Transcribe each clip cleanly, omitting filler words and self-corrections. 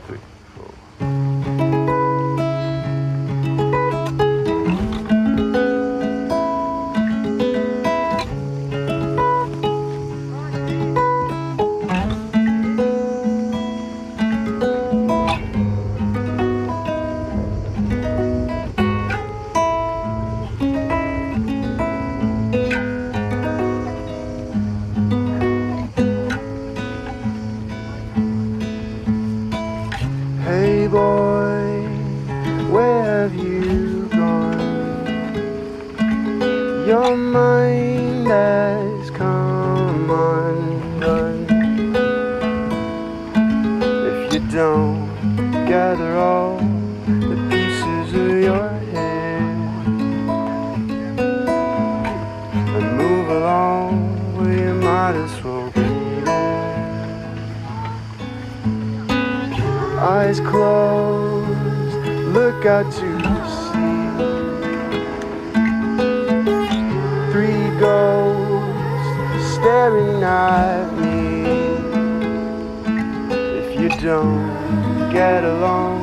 3, 4. Hey boy, where have you gone? Your mind has come undone. If you don't gather all the pieces of your head and move along, well, you might as well be dead. Eyes closed, look out to sea. 3 ghosts staring at me. If you don't get along,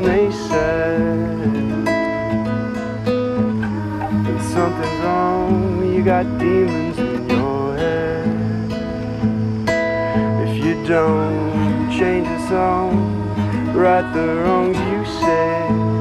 they said. And something's wrong, you got demons in your head. If you don't change the song, right the wrongs you said.